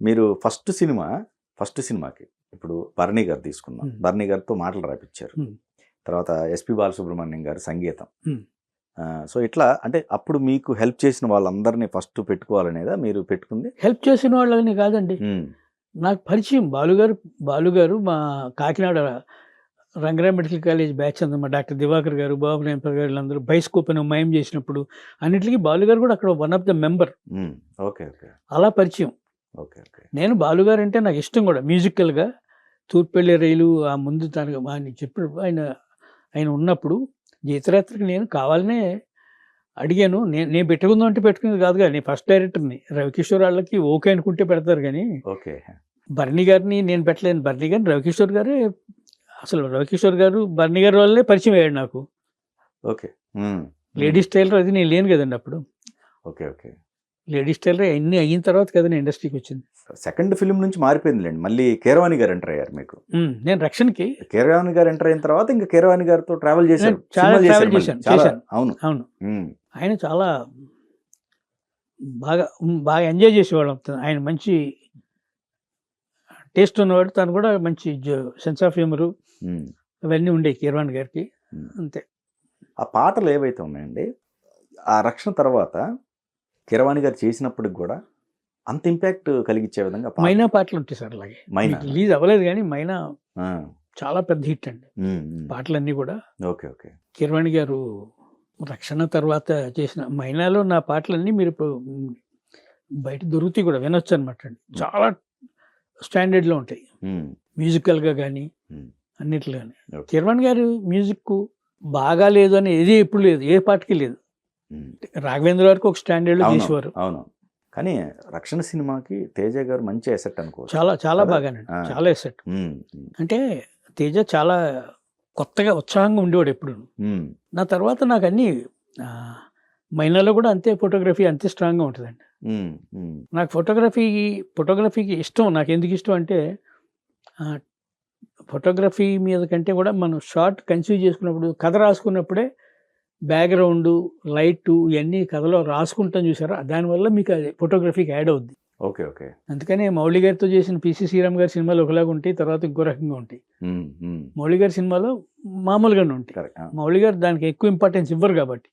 మీరు ఫస్ట్ సినిమాకి ఇప్పుడు భరణి గారు తీసుకున్నాం. భరణి గారితో మాటలు రాపిచ్చారు. తర్వాత ఎస్పి బాలసుబ్రహ్మణ్యం గారు సంగీతం. సో ఇట్లా అంటే అప్పుడు మీకు హెల్ప్ చేసిన వాళ్ళందరినీ ఫస్ట్ పెట్టుకోవాలనేదా మీరు పెట్టుకుంది? హెల్ప్ చేసిన వాళ్ళని కాదండి, నాకు పరిచయం బాలుగారు మా Kakinada Rangaraya medical college batch అందమ్మా. డాక్టర్ దివాకర్ గారు, బాబు నేంపర్ గారు వీళ్ళందరూ బైస్కోప్ అని మయం చేసినప్పుడు అన్నిటికీ బాలుగారు కూడా అక్కడ one of the member. Okay okay. అలా పరిచయం. Okay okay. నేను బాలుగారు అంటే నాకు ఇష్టం కూడా మ్యూజికల్గా. తూర్పెళ్ళే రైలు ఆ ముందు తనకు ఆయన చెప్పిన ఆయన ఉన్నప్పుడు జీతరాత్రికి నేను కావాలనే అడిగాను. నేను పెట్టుకుందాం అంటే పెట్టుకునేది కాదు కానీ నేను ఫస్ట్ డైరెక్టర్ని. రవికిషోర్ వాళ్ళకి ఓకే అనుకుంటే పెడతారు కానీ ఓకే భరణి గారిని నేను పెట్టలేను. భరణి గారిని రవికిషోర్ గారే, అసలు రవికిషోర్ గారు భరణి గారి వాళ్ళే పరిచయం అయ్యాడు నాకు. ఓకే. లేడీస్ టైలర్ అది నేను లేను కదండి అప్పుడు. Okay okay. లేడీస్ టైలర్ అన్ని అయిన తర్వాత కదా నేను ఇండస్ట్రీకి వచ్చింది. సెకండ్ ఫిల్మ్ నుంచి మారిపోయిందిలేండి. మళ్ళీ కీరవాణి గారు ఎంటర్ అయ్యారు మీకు. నేను రక్షణకి కీరవాణి గారు ఎంటర్ అయిన తర్వాత ఇంకా కీరవాణి గారితో ట్రావెల్ చేశారు. చాలా ట్రావెల్ చేశాను. అవును అవును. ఆయన చాలా బాగా ఎంజాయ్ చేసేవాడు. ఆయన మంచి టేస్ట్ ఉన్నవాడు. తను కూడా మంచి సెన్స్ ఆఫ్ హ్యూమరు అవన్నీ ఉండేవి కీరవాణి గారికి. అంతే. ఆ పాటలు ఏవైతే ఉన్నాయండి, ఆ రక్షణ తర్వాత కీరవాణి గారు చేసినప్పటికి కూడా అంత ఇంపాక్ట్ కలిగించే విధంగా మైనా పాటలు ఉంటాయి సార్. అలాగే రిలీజ్ అవ్వలేదు కానీ మైనా చాలా పెద్ద హిట్ అండి పాటలన్నీ కూడా. Okay okay. కీరవాణి గారు రక్షణ తర్వాత చేసిన మైనాలో నా పాటలన్నీ మీరు బయట దొరుకుతాయి కూడా, వినొచ్చు అనమాట అండి. చాలా స్టాండర్డ్లో ఉంటాయి మ్యూజికల్గా కానీ అన్నిట్లో కానీ. కీరవాణి గారు మ్యూజిక్ బాగా లేదు అని ఏది ఎప్పుడు లేదు, ఏ పాటకి లేదు. రాఘవేంద్ర గారికి ఒక స్టాండర్డ్లో చేసేవారు. అవును. కానీ రక్షణ సినిమాకి తేజ గారు మంచి ఎసెట్ అనుకో. చాలా చాలా బాగానండి, చాలా ఎసెట్. అంటే తేజ చాలా కొత్తగా ఉత్సాహంగా ఉండేవాడు ఎప్పుడు. నా తర్వాత నాకు అన్ని మైనాలో కూడా అంతే, ఫోటోగ్రఫీ అంతే స్ట్రాంగ్గా ఉంటుందండి. నాకు ఫోటోగ్రఫీకి ఇష్టం. నాకు ఎందుకు ఇష్టం అంటే ఫోటోగ్రఫీ మీద కంటే కూడా మనం షార్ట్ కన్సీవ్ చేసుకున్నప్పుడు, కథ రాసుకున్నప్పుడే బ్యాక్గ్రౌండ్ లైట్ ఇవన్నీ కథలో రాసుకుంటాం చూసారా, దానివల్ల మీకు అది ఫోటోగ్రఫీకి యాడ్ అవుద్ది. Okay okay. అందుకనే మౌళి గారితో చేసిన పిసి శ్రీరామ్ గారి సినిమాలు ఒకలాగా ఉంటాయి, తర్వాత ఇంకో రకంగా ఉంటాయి. మౌళి గారి సినిమాలో మామూలుగానే ఉంటాయి. మౌళి గారు దానికి ఎక్కువ ఇంపార్టెన్స్ ఇవ్వరు కాబట్టి.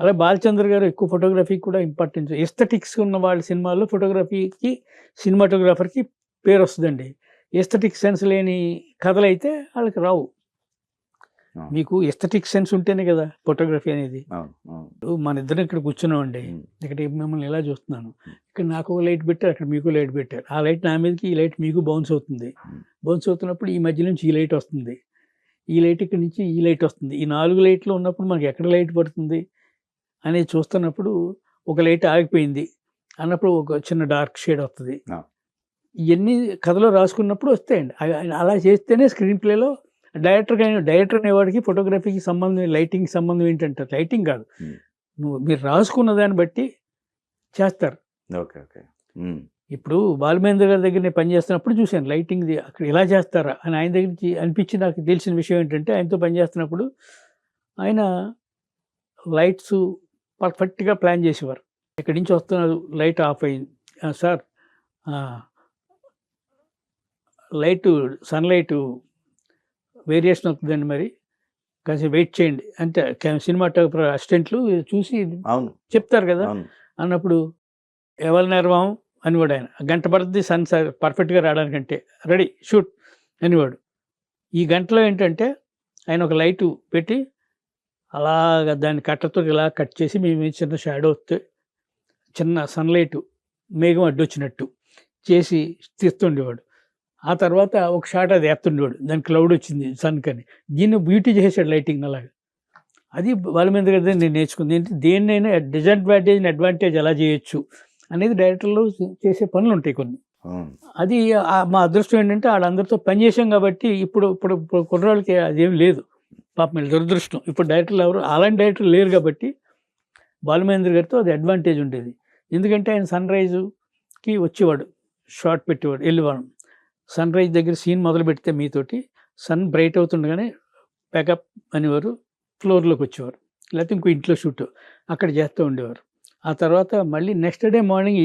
అలాగే బాలచంద్ర గారు ఎక్కువ ఫోటోగ్రఫీకి కూడా ఇంపార్టెన్స్. ఎస్థెటిక్స్ ఉన్న వాళ్ళ సినిమాల్లో ఫోటోగ్రఫీకి, సినిమాటోగ్రాఫర్కి పేరు వస్తుందండి. ఎస్థెటిక్ సెన్స్ లేని కథలు అయితే వాళ్ళకి రావు. మీకు ఎస్థెటిక్ సెన్స్ ఉంటేనే కదా ఫోటోగ్రఫీ అనేది. మన ఇద్దరం ఇక్కడ కూర్చున్నామండి, ఇక్కడ మిమ్మల్ని ఎలా చూస్తున్నాను, ఇక్కడ నాకు ఒక లైట్ పెట్టారు, అక్కడ మీకు లైట్ పెట్టారు. ఆ లైట్ నా మీదకి, ఈ లైట్ మీకు బౌన్స్ అవుతుంది. బౌన్స్ అవుతున్నప్పుడు ఈ మధ్య నుంచి ఈ లైట్ వస్తుంది, ఈ లైట్ ఇక్కడ నుంచి ఈ లైట్ వస్తుంది. ఈ 4 లైట్లు ఉన్నప్పుడు మనకి ఎక్కడ లైట్ పడుతుంది అనేది చూస్తున్నప్పుడు ఒక లైట్ ఆగిపోయింది అన్నప్పుడు ఒక చిన్న డార్క్ షేడ్ వస్తుంది. ఇవన్నీ కథలో రాసుకున్నప్పుడు వస్తాయండి. అలా చేస్తేనే స్క్రీన్ ప్లేలో డైరెక్టర్ అనేవాడికి ఫోటోగ్రఫీకి సంబంధం, లైటింగ్ సంబంధం ఏంటంటే లైటింగ్ కాదు, మీరు రాసుకున్న దాన్ని బట్టి చేస్తారు. Okay okay. ఇప్పుడు బాలమహేంద్ర గారి దగ్గర నేను పనిచేస్తున్నప్పుడు చూశాను లైటింగ్ది అక్కడ ఇలా చేస్తారా అని. ఆయన దగ్గర అనిపించి నాకు తెలిసిన విషయం ఏంటంటే, ఆయనతో పనిచేస్తున్నప్పుడు ఆయన లైట్స్ పర్ఫెక్ట్గా ప్లాన్ చేసేవారు. ఇక్కడి నుంచి వస్తున్నారు, లైట్ ఆఫ్ అయింది సార్, లైటు సన్లైటు వేరియేషన్ అవుతుందండి, మరి కాసేపు వెయిట్ చేయండి అంటే సినిమాటోగ్రఫర్ అసిస్టెంట్లు చూసి చెప్తారు కదా అన్నప్పుడు, ఎవరి నిర్వాహం అనివాడు ఆయన. గంట పడుతుంది సన్ పర్ఫెక్ట్గా రావడానికంటే, రెడీ షూట్ అనివాడు. ఈ గంటలో ఏంటంటే ఆయన ఒక లైటు పెట్టి అలాగ దాన్ని కట్టతో ఇలా కట్ చేసి మేము చిన్న షాడో వస్తే చిన్న సన్లైట్ మేఘం అడ్డొచ్చినట్టు చేసి తీస్తుండేవాడు. ఆ తర్వాత ఒక షాట్ అది వేస్తుండేవాడు, దాని క్లౌడ్ వచ్చింది సన్ కని. దీన్ని బ్యూటీ చేసాడు లైటింగ్ అలాగా. అది బాలమహేంద్ర గారి దగ్గర నేను నేర్చుకుంది. ఏంటి, దేన్నైనా డిసడ్వాంటేజ్ అడ్వాంటేజ్ ఎలా చేయొచ్చు అనేది డైరెక్టర్లు చేసే పనులు ఉంటాయి కొన్ని. అది మా అదృష్టం ఏంటంటే వాళ్ళందరితో పనిచేసాం కాబట్టి ఇప్పుడు ఇప్పుడు కుర్రాళ్ళకి అదేం లేదు పాపం, వీళ్ళు దురదృష్టం. ఇప్పుడు డైరెక్టర్లు ఎవరు అలాంటి డైరెక్టర్లు లేరు కాబట్టి బాలమహేంద్ర గారితో అది అడ్వాంటేజ్ ఉండేది. ఎందుకంటే ఆయన సన్ రైజ్కి వచ్చేవాడు, షార్ట్ పెట్టేవాడు, వెళ్ళేవాడు. సన్ రైజ్ దగ్గర సీన్ మొదలు పెడితే మీతోటి సన్ బ్రైట్ అవుతుండగానే ప్యాకప్ అనేవారు, ఫ్లోర్లోకి వచ్చేవారు, లేకపోతే ఇంకో ఇంట్లో షూట్ అక్కడ చేస్తూ ఉండేవారు. ఆ తర్వాత మళ్ళీ నెక్స్ట్ డే మార్నింగ్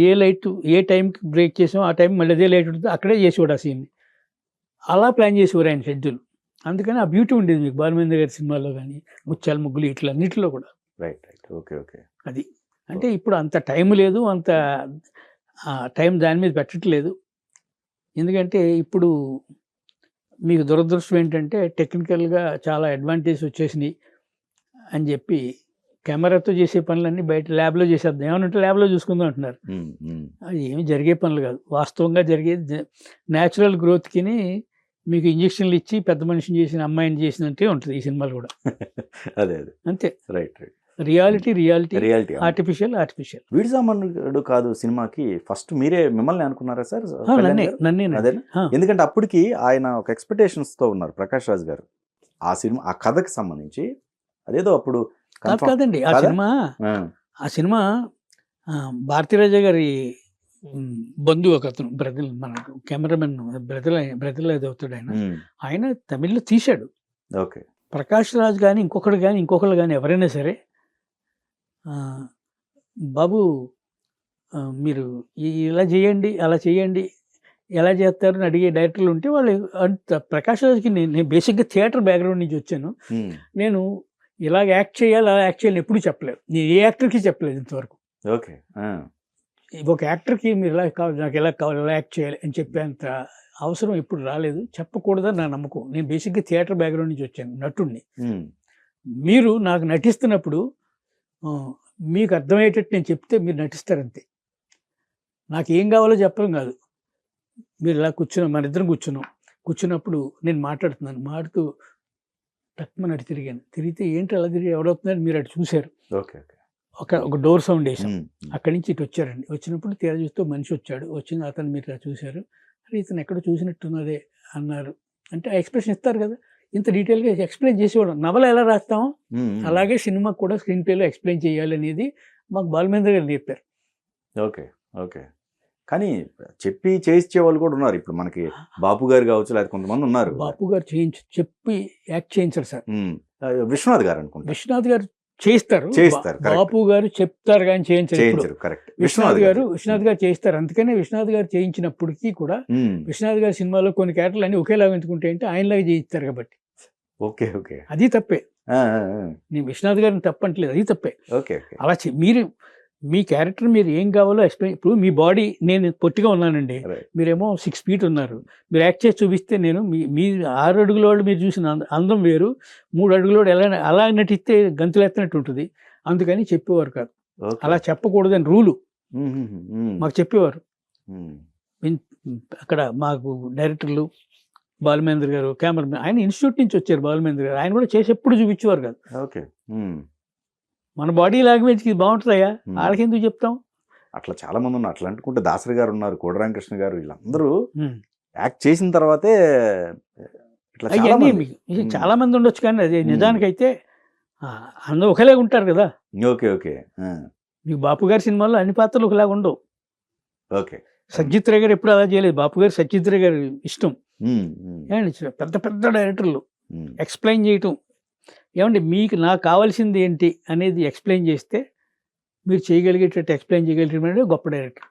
ఏ టైంకి బ్రేక్ చేసాం ఆ టైం మళ్ళీ అదే లైట్ ఉంటుంది అక్కడే చేసేవాడు ఆ సీన్ని. అలా ప్లాన్ చేసేవారు ఆయన షెడ్యూల్. అందుకని ఆ బ్యూటీ ఉండేది మీకు బాలమేంద్ర గారి సినిమాలో కానీ, ముత్యాల ముగ్గులు ఇట్లా అన్నిటిలో కూడా. రైట్. ఓకే. అది. అంటే ఇప్పుడు అంత టైం లేదు, అంత టైం దాని మీద పెట్టట్లేదు. ఎందుకంటే ఇప్పుడు మీకు దురదృష్టం ఏంటంటే టెక్నికల్‌గా చాలా అడ్వాంటేజ్ వచ్చేసినాయి అని చెప్పి కెమెరాతో చేసే పనులన్నీ బయట ల్యాబ్‌లో చేసేద్దాం. ఏమన్నా ఉంటే ల్యాబ్‌లో చూసుకుందాం అంటున్నారు. అది ఏమి జరిగే పనులు కాదు. వాస్తవంగా జరిగేది న్యాచురల్ గ్రోత్‌కిని మీకు ఇంజెక్షన్లు ఇచ్చి పెద్ద మనిషిని చేసిన అమ్మాయిని చేసినట్టే ఉంటుంది ఈ సినిమాలు కూడా. అదే. అంతే. రైట్. Reality artificial. వీడి సామాన్యుడు కాదు సినిమాకి ఫస్ట్ మిమ్మల్ని అనుకున్నారా సార్? నన్నే. ఎందుకంటే అప్పటికి ఆయన ఒక ఎక్స్పెక్టేషన్స్ తో ఉన్నారు ప్రకాష్ రాజ్ గారు ఆ సినిమా, ఆ కథకి సంబంధించి. అదేదో అప్పుడు కాదండి ఆ సినిమా భారతీరాజా గారి బంధువు ఒక అతను బ్రదర్, మన కెమెరామెన్ బ్రదర్ ఏదో అవుతాడు ఆయన తమిళ్లో తీశాడు. ఓకే. ప్రకాష్ రాజ్ కానీ ఇంకొకళ్ళు కానీ ఎవరైనా సరే బాబు మీరు ఇలా చేయండి అలా చేయండి ఎలా చేస్తారని అడిగే డైరెక్టర్లు ఉంటే వాళ్ళు అంత. ప్రకాష్ రాజ్కి నేను బేసిక్గా థియేటర్ బ్యాక్గ్రౌండ్ నుంచి వచ్చాను. నేను ఇలాగ యాక్ట్ చేయాలి అలా యాక్ట్ చేయాలని ఎప్పుడు చెప్పలేదు. నేను ఏ యాక్టర్కి చెప్పలేదు ఇంతవరకు. ఓకే. ఒక యాక్టర్కి మీరు ఇలా కావాలి, నాకు ఎలా కావాలి, ఎలా యాక్ట్ చేయాలి అని చెప్పేంత అవసరం ఎప్పుడు రాలేదు. చెప్పకూడదని నా నమ్మకం. నేను బేసిక్గా థియేటర్ బ్యాక్గ్రౌండ్ నుంచి వచ్చాను, నటుడిని. మీరు నాకు నటిస్తున్నప్పుడు మీకు అర్థమయ్యేటట్టు నేను చెప్తే మీరు నటిస్తారంతే. నాకు ఏం కావాలో చెప్పడం కాదు. మీరు ఇలా మన ఇద్దరం కూర్చున్నప్పుడు నేను మాట్లాడుతూ టక్మని అటు తిరిగితే ఏంటి అలా తిరిగి ఎవడవుతున్నాడు మీరు అటు చూశారు. ఒక డోర్ సౌండ్ వేసాం, అక్కడి నుంచి ఇటు వచ్చారండి. వచ్చినప్పుడు తీరా చూస్తూ మనిషి వచ్చాడు. వచ్చిన అతను మీరు ఇలా చూశారు, అరే ఇతను ఎక్కడ చూసినట్టున్నదే అన్నారు. అంటే ఆ ఎక్స్ప్రెషన్ ఇస్తారు కదా, ఇంత డీటెయిల్గా ఎక్స్ప్లెయిన్ చేసేవాడు. నవల ఎలా రాస్తాం అలాగే సినిమా కూడా స్క్రీన్ ప్లేలో ఎక్స్ప్లెయిన్ చేయాలి అనేది మాకు బాలమేంద్ర గారు నేర్పారు. ఓకే. కానీ చెప్పి చేయించే వాళ్ళు కూడా ఉన్నారు. ఇప్పుడు మనకి బాపు గారు కావచ్చు, లేదా కొంతమంది ఉన్నారు. బాపు గారు చెప్పి యాక్ట్ చేయించారు సార్. విశ్వనాథ్ గారు అనుకుంటా. విశ్వనాథ్ గారు చేయిస్తారు. బాపు గారు చెప్తారు కానీ చేయించారు. కరెక్ట్. విశ్వనాథ్ గారు చేయిస్తారు. అందుకనే విశ్వనాథ్ గారు చేయించినప్పటికీ కూడా విశ్వనాథ్ గారి సినిమాలో కొన్ని క్యారెక్టర్లు అన్ని ఒకేలాగా ఎంచుకుంటే అంటే ఆయనలాగా చేయిస్తారు కాబట్టి. ఓకే. అది తప్పే. నేను విశ్వనాథ్ గారిని తప్పట్లేదు, అది తప్పే. అలా మీరు మీ క్యారెక్టర్ మీరు ఏం కావాలో ఎక్స్ప్లెయిన్. ఇప్పుడు మీ బాడీ, నేను పొట్టిగా ఉన్నానండి, మీరేమో 6 feet ఉన్నారు. మీరు యాక్ట్ చేసి చూపిస్తే నేను మీ 6 అడుగుల వాళ్ళు మీరు చూసిన అందం వేరు, 3 అడుగుల వాడు అలా నటిస్తే గంతులు ఎత్తినట్టు ఉంటుంది. అందుకని చెప్పేవారు కాదు, అలా చెప్పకూడదని రూలు మాకు చెప్పేవారు. అక్కడ మాకు డైరెక్టర్లు బాలమేంద్ర గారు, కెమెరామెన్, ఆయన ఇన్స్టిట్యూట్ నుంచి వచ్చారు బాలమేంద్ర గారు. ఆయన కూడా చేసి ఎప్పుడు చూపించేవారు కాదు. మన బాడీ లాంగ్వేజ్ కి బాగుంటుందయ్యా, వాళ్ళకి ఎందుకు చెప్తాం. అట్లా చాలా మంది ఉన్నారు. అట్లా అనుకుంటే దాసరి గారు ఉన్నారు, కోడరామకృష్ణ గారు, వీళ్ళందరూ యాక్ట్ చేసిన తర్వాతే చాలా మంది ఉండొచ్చు. కానీ అది నిజానికైతే అందరూ ఒకలాగా ఉంటారు కదా. ఓకే. మీకు బాపు గారి సినిమాలో అన్ని పాత్రలు ఒకలాగా ఉండవు. సత్యజిత్ రే గారు ఎప్పుడు అలా చేయలేదు. బాపు గారు సత్యజిత్ రే గారు ఇష్టం. పెద్ద పెద్ద డైరెక్టర్లు ఎక్స్ప్లెయిన్ చేయటం, ఏమండి మీకు నాకు కావాల్సింది ఏంటి అనేది ఎక్స్ప్లెయిన్ చేస్తే మీరు చేయగలిగేటట్టు ఎక్స్ప్లెయిన్ చేయగలిగే గొప్ప డైరెక్టర్.